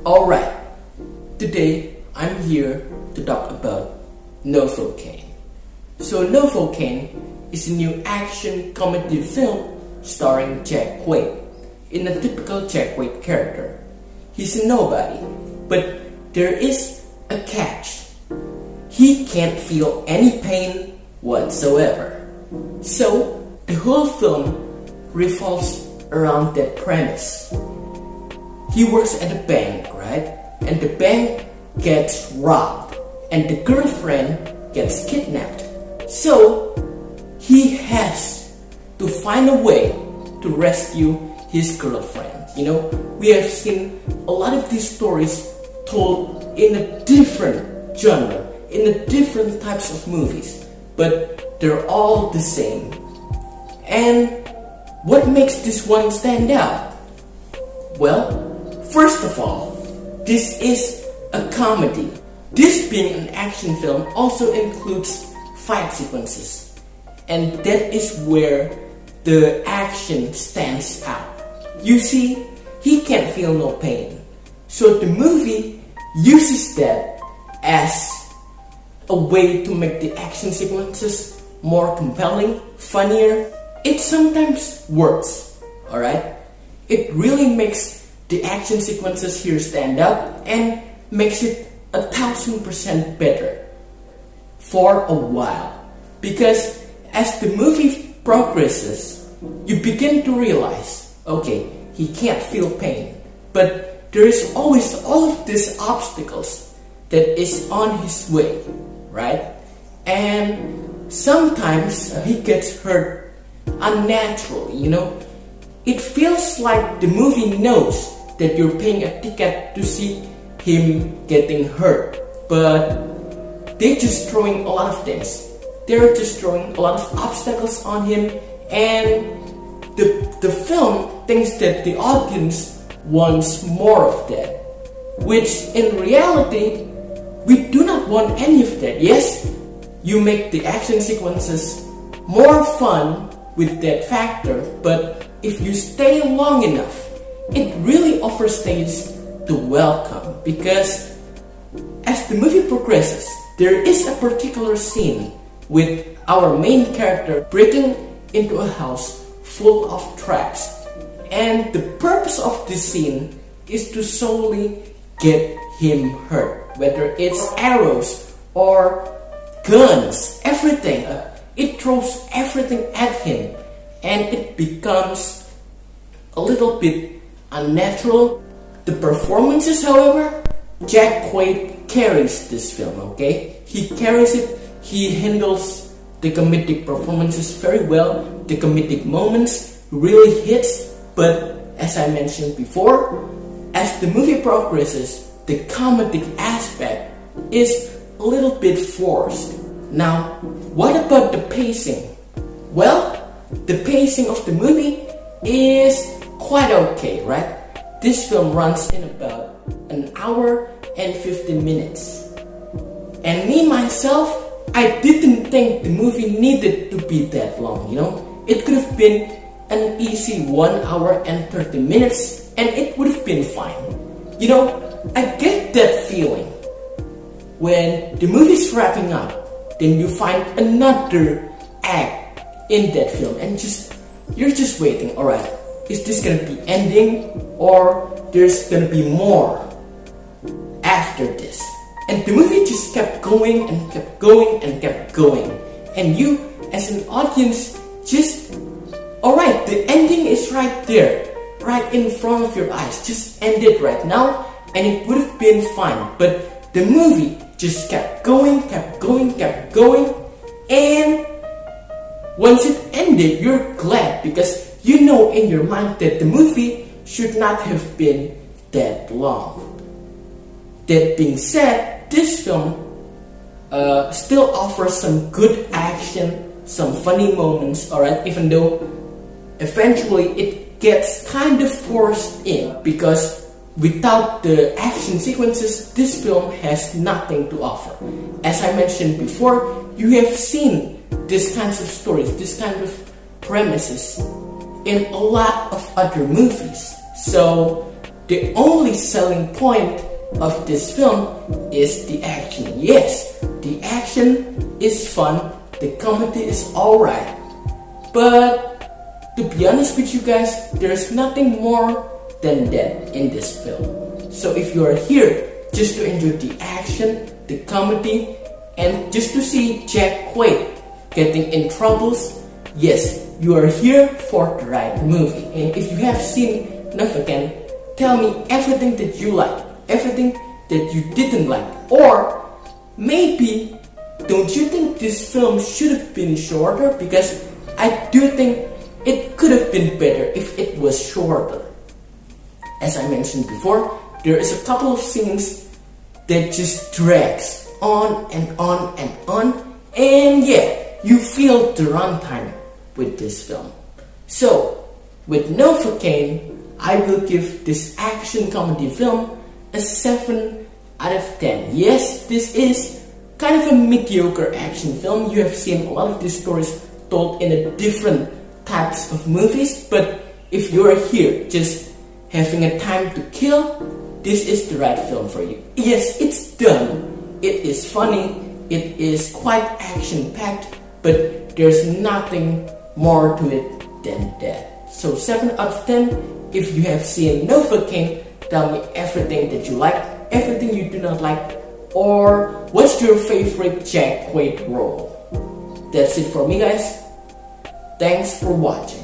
Alright, today I'm here to talk about Novocaine. So Novocaine is a new action comedy film starring Jack Quaid in a typical Jack Quaid character. He's a nobody, but there is a catch. He can't feel any pain whatsoever. So the whole film revolves around that premise. He works at a bank, right? And the bank gets robbed and the girlfriend gets kidnapped. So he has to find a way to rescue his girlfriend. You know, we have seen a lot of these stories told in a different genre, in a different types of movies, but they're all the same. And what makes this one stand out? Well, first of all, this is a comedy. This being an action film also includes fight sequences, and that is where the action stands out. You see, he can't feel no pain, so the movie uses that as a way to make the action sequences more compelling, funnier. It sometimes works, alright? It really makes the action sequences here stand out and makes it 1000% better for a while. Because as the movie progresses, you begin to realize, okay, he can't feel pain, but there is always all of these obstacles that is on his way, right? And sometimes he gets hurt unnaturally, you know. It feels like the movie knows that you're paying a ticket to see him getting hurt, but they're just throwing a lot of things. They're just throwing a lot of obstacles on him, and the film thinks that the audience wants more of that, which in reality, we do not want any of that. Yes, you make the action sequences more fun with that factor, but if you stay long enough, it really overstays the welcome, because as the movie progresses, there is a particular scene with our main character breaking into a house full of traps, and the purpose of this scene is to solely get him hurt, whether it's arrows or guns, everything. It throws everything at him, and it becomes a little bit unnatural. The performances, however, Jack Quaid carries this film, okay? He carries it, he handles the comedic performances very well. The comedic moments really hits, but as I mentioned before, as the movie progresses, the comedic aspect is a little bit forced. Now, what about the pacing? Well, the pacing of the movie is quite okay, right? This film runs in about an hour and 15 minutes. And me, myself, I didn't think the movie needed to be that long, you know? It could have been an easy 1 hour and 30 minutes, and it would have been fine. You know, I get that feeling when the movie's wrapping up, then you find another act in that film, and you're just waiting. Alright, is this gonna be ending, or there's gonna be more after this? And the movie just kept going and kept going and kept going, and you as an audience just, alright, the ending is right there, right in front of your eyes. Just end it right now and it would have been fine, but the movie just kept going, kept going, kept going, and once it ended, you're glad, because you know in your mind that the movie should not have been that long. That being said, this film still offers some good action, some funny moments, alright, even though eventually it gets kind of forced in, because without the action sequences, this film has nothing to offer. As I mentioned before, you have seen these kinds of stories, this kind of premises in a lot of other movies. So the only selling point of this film is the action. Yes, the action is fun, the comedy is alright, but to be honest with you guys, there's nothing more than that in this film. So if you are here just to enjoy the action, the comedy, and just to see Jack Quaid getting in troubles, yes, you are here for the right movie. And if you have seen Novocaine, tell me everything that you like, everything that you didn't like, or maybe don't you think this film should have been shorter? Because I do think it could have been better if it was shorter. As I mentioned before, there is a couple of scenes that just drags on and on and on, and yeah, you feel the runtime with this film. So with Novocaine, I will give this action comedy film a 7 out of 10. Yes, this is kind of a mediocre action film. You have seen a lot of these stories told in a different types of movies, but if you are here just having a time to kill, this is the right film for you. Yes, it's done. It is funny. It is quite action-packed, but there's nothing more to it than that. So 7 out of 10. If you have seen Novocaine, tell me everything that you like, everything you do not like, or what's your favorite Jack Quaid role. That's it for me, guys. Thanks for watching.